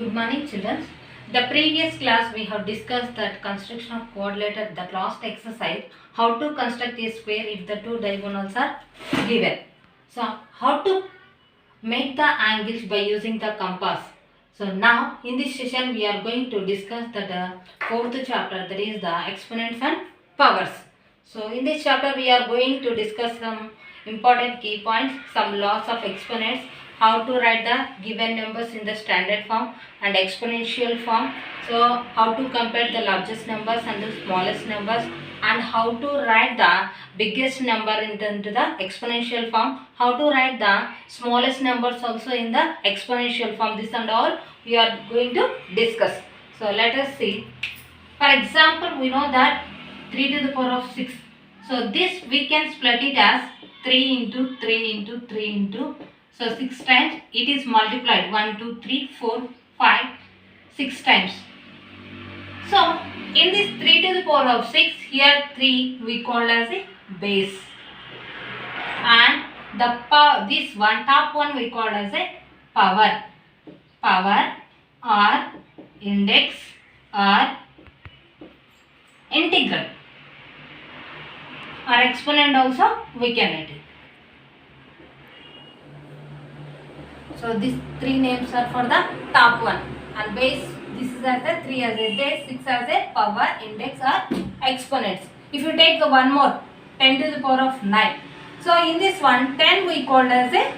Good morning, children. The previous class we have discussed that construction of quadrilateral, that last exercise, how to construct a square if the two diagonals are given. So, how to make the angles by using the compass. So, now in this session we are going to discuss the fourth chapter, that is the exponents and powers. So, in this chapter we are going to discuss some important key points, some laws of exponents, how to write the given numbers in the standard form and exponential form. So, how to compare the largest numbers and the smallest numbers, and how to write the biggest number into the exponential form, how to write the smallest numbers also in the exponential form. This and all we are going to discuss. So, let us see. For example, we know that 3 to the power of 6. So, this we can split it as 3 into 3 into 3 into, so 6 times it is multiplied 1, 2, 3, 4, 5, 6 times. So, in this 3 to the power of 6, here 3 we call as a base, and the power, this one top one we call as a power, or index or integral or exponent also we can write it. So these three names are for the top one, and base, this is as a 3 as a base, 6 as a power, index or exponents. If you take the one more, 10 to the power of 9. So in this one, 10 we called as a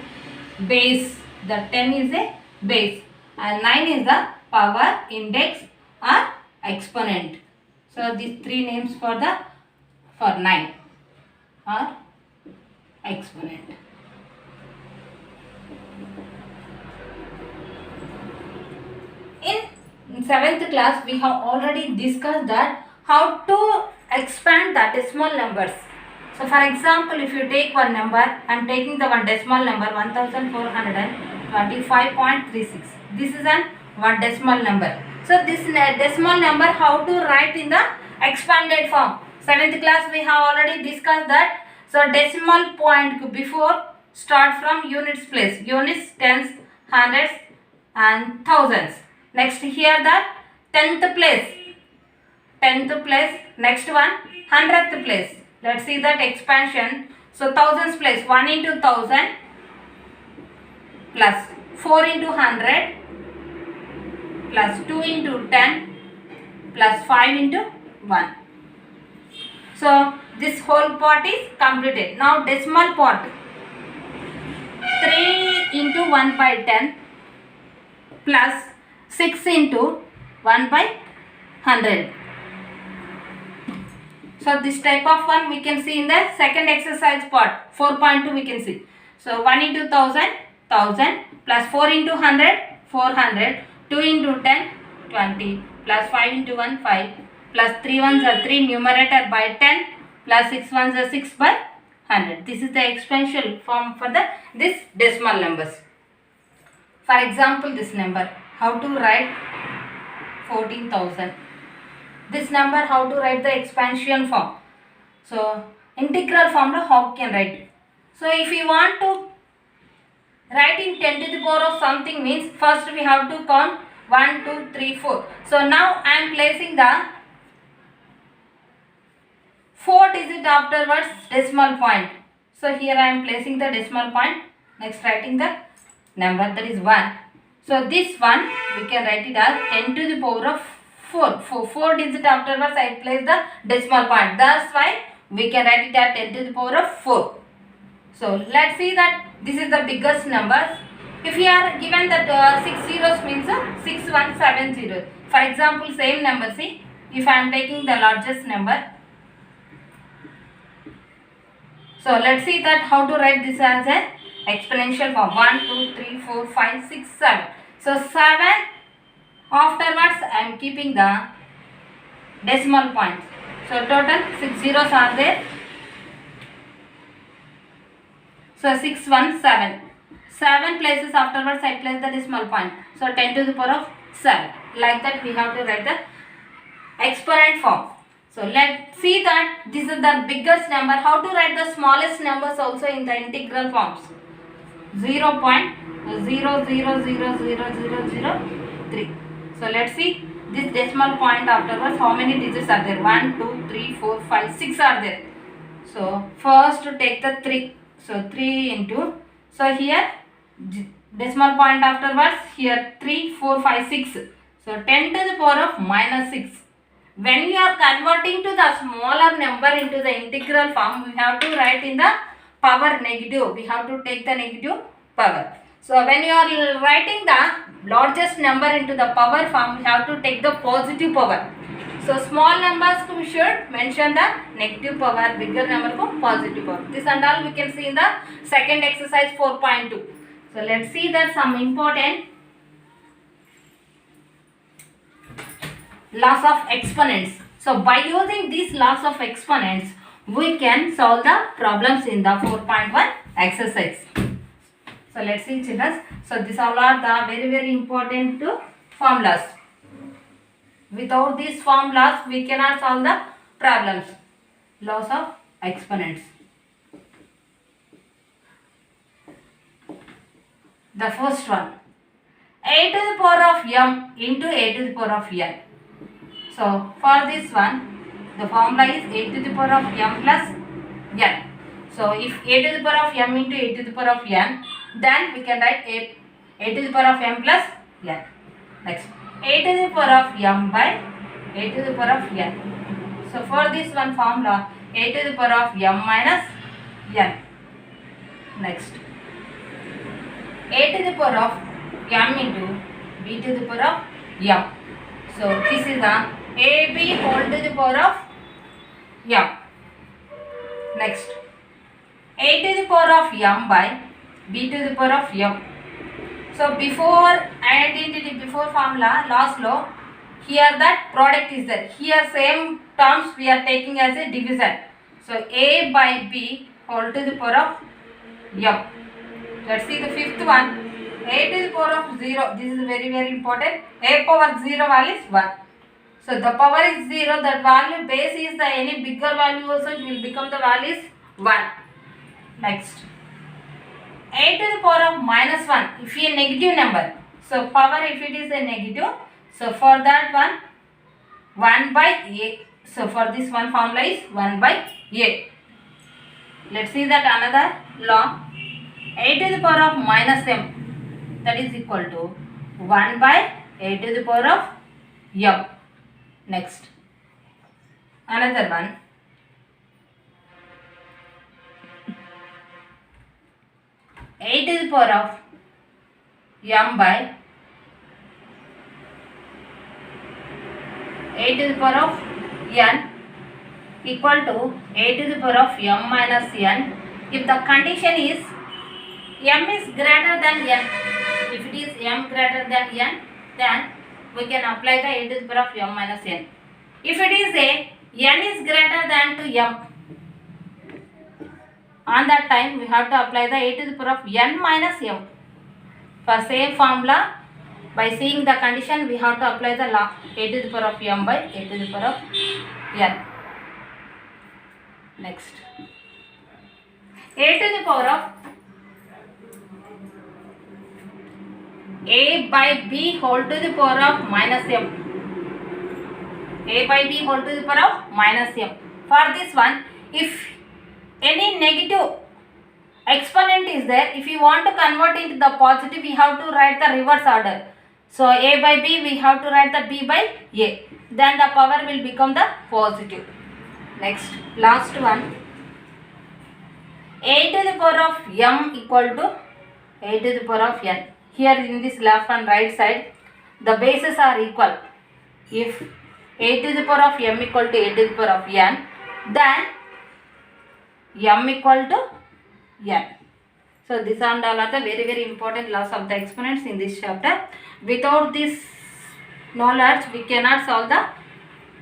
base, the 10 is a base, and 9 is the power, index or exponent. So these three names for 9 or exponent. In 7th class, we have already discussed that how to expand the decimal numbers. So, for example, if you take one number, I am taking the one decimal number 1425.36. This is an one decimal number. So, this decimal number how to write in the expanded form. 7th class we have already discussed that. So, decimal point before start from units place. Units, tens, hundreds and thousands. Next here the 10th place. Next one 100th place. Let's see that expansion. So thousands place, 1 into 1000 plus 4 into 100 plus 2 into 10 plus 5 into 1. So this whole part is completed. Now decimal part, 3 into 1 by 10 plus 6 into 1 by 100. So this type of one we can see in the second exercise part, 4.2 we can see. So 1 into 1000, 1000 plus 4 into 100, 400, 2 into 10, 20 plus 5 into 1, 5 plus 3 ones are 3 numerator by 10 plus 6 ones are 6 by 100. This is the exponential form for this decimal numbers. For example, this number, how to write 14,000. This number how to write the expansion form. So integral formula how can write. So if you want to write in 10 to the power of something, means first we have to count 1, 2, 3, 4. So now I am placing the 4 digit afterwards decimal point. So here I am placing the decimal point. Next writing the number, that is 1. So this one we can write it as 10 to the power of 4. 4 digit afterwards I place the decimal point. That's why we can write it as 10 to the power of 4. So let's see that this is the biggest numbers. If you are given that 6 zeros means 6170. For example, same number, see, if I am taking the largest number. So let's see that how to write this as an exponential form. 1, 2, 3, 4, 5, 6, 7. So 7 afterwards I am keeping the decimal points. So total 6 zeros are there. So 617. 7 places afterwards I place the decimal point. So 10 to the power of 7. Like that we have to write the exponent form. So let's see that this is the biggest number. How to write the smallest numbers also in the integral forms. 0.0000000 3. So let's see this decimal point afterwards. How many digits are there? 1, 2, 3, 4, 5, 6 are there. So first take the 3. So 3 into, so here decimal point afterwards, here 3, 4, 5, 6. So 10 to the power of minus 6. When you are converting to the smaller number into the integral form, we have to write in the power negative. We have to take the negative power. So when you are writing the largest number into the power form, we have to take the positive power. So small numbers we should mention the negative power, bigger number ko positive power. This and all we can see in the second exercise 4.2. So let's see that some important laws of exponents. So by using these laws of exponents, we can solve the problems in the 4.1 exercise. So let's see children. So these all are the very important formulas. Without these formulas, we cannot solve the problems. Laws of exponents. The first one, a to the power of m into a to the power of n. So for this one, the formula is a to the power of m plus n. So if a to the power of m into a to the power of n, then we can write a to the power of m plus n. Next, a to the power of m by a to the power of n. So for this one formula, a to the power of m minus n. Next, a to the power of m into b to the power of m. So this is the ab whole to the power of m. Next, a to the power of m by b to the power of m. So before identity, before formula, last law, here that product is there. Here same terms we are taking as a division. So a by b whole to the power of m. Let's see the fifth one. A to the power of 0. This is very important. A power 0 value is 1. So the power is 0. That value base is the any bigger value also it will become the value is 1. Next, a to the power of minus 1 if a negative number. So power if it is a negative. So for that one 1 by a. So for this one formula is 1 by a. Let's see that another law. A to the power of minus m, that is equal to 1 by a to the power of m. Next, another one. A to the power of m by a to the power of n equal to a to the power of m minus n if the condition is m is greater than n. If it is m greater than n, then we can apply the a to the power of m minus n. If it is a n is greater than to m, on that time we have to apply the a to the power of n minus m. For same formula, by seeing the condition we have to apply the law a to the power of m by a to the power of n. Next, a to the power of a by b whole to the power of minus m. A by b whole to the power of minus m. For this one, if any negative exponent is there, if you want to convert into the positive, we have to write the reverse order. So a by b, we have to write the b by a. Then the power will become the positive. Next, last one. A to the power of m equal to a to the power of n. Here in this left and right side, the bases are equal. If a to the power of m equal to a to the power of n, then m equal to n. So these and all are the very important laws of the exponents in this chapter. Without this knowledge, we cannot solve the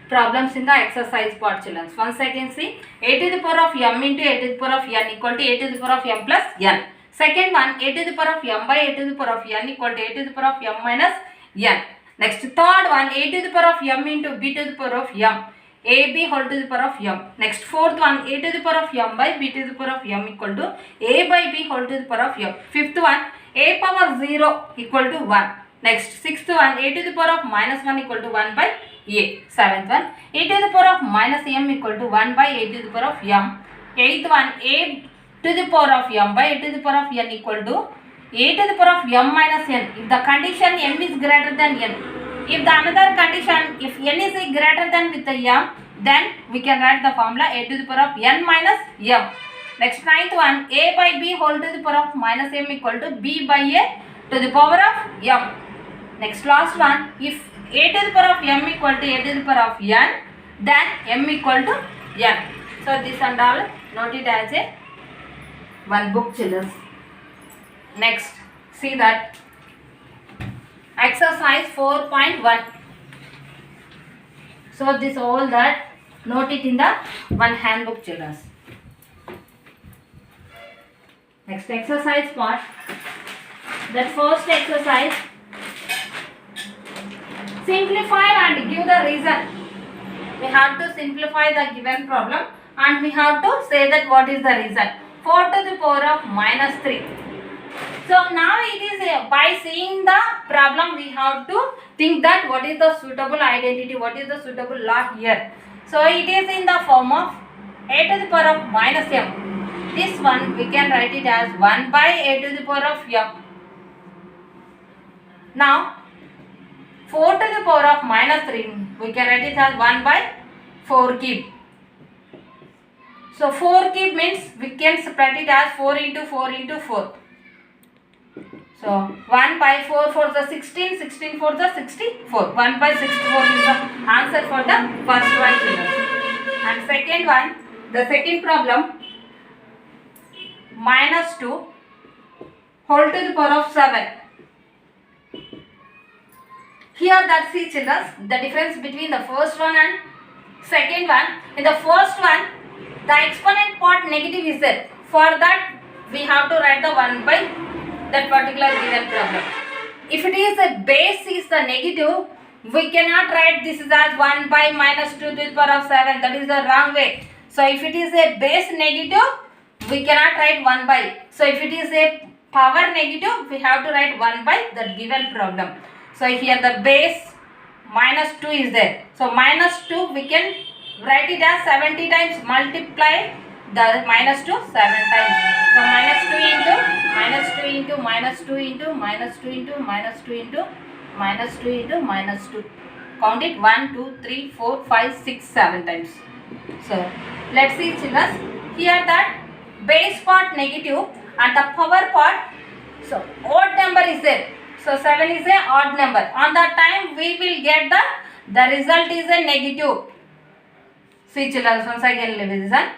problems in the exercise part, children. Once again see, a to the power of m into a to the power of n equal to a to the power of m plus n. Second one, a to the power of m by a to the power of n equal to a to the power of m minus n. Next, third one, a to the power of m into b to the power of m. ab whole to the power of m. Next, fourth one, a to the power of m by b to the power of m equal to a by b whole to the power of m. Fifth one, a power 0 equal to 1. Next, sixth one, a to the power of minus 1 equal to 1 by a. Seventh one, a to the power of minus m equal to 1 by a to the power of m. Eighth one, a to the power of m by a to the power of n equal to a to the power of m minus n. If the condition m is greater than n. If the another condition, if n is greater than with the m, then we can write the formula a to the power of n minus m. Next, ninth one, a by b whole to the power of minus m equal to b by a to the power of m. Next, last one, if a to the power of m equal to a to the power of n, then m equal to n. So this and all note it as a one book, children. Next, see that exercise 4.1. So this all that note it in the one handbook, children. Next exercise part. That first exercise, simplify and give the reason. We have to simplify the given problem and we have to say that what is the reason. 4 to the power of minus 3. So now it is by seeing the problem we have to think that what is the suitable identity, what is the suitable law here. So it is in the form of a to the power of minus m. This one we can write it as 1 by a to the power of m. Now 4 to the power of minus 3 we can write it as 1 by 4 cube. So 4 cube means we can spread it as 4 into 4 into 4. So 1 by 4 for the 16, 16 for the 64. 1 by 64 is the answer for the first one, children. And second one, the second problem, minus 2 whole to the power of 7. Here that see, children, the difference between the first one and second one. In the first one, the exponent part negative is there. For that, we have to write the 1 by that particular given problem. If it is a base is the negative, we cannot write this as 1 by minus 2 to the power of 7. That is the wrong way. So if it is a base negative, we cannot write 1 by. So if it is a power negative, we have to write 1 by that given problem. So here the base minus 2 is there. So minus 2 we can write it as 70 times, multiply the minus 2 7 times. So minus 2 into minus 2 into minus 2 into minus 2 into minus 2 into minus 2 into minus 2. Count it 1, 2, 3, 4, 5, 6, 7 times. So let's see, children. Here that base part negative and the power part, so odd number is there. So 7 is a odd number. On that time we will get the result is a negative. See, children, once again revision.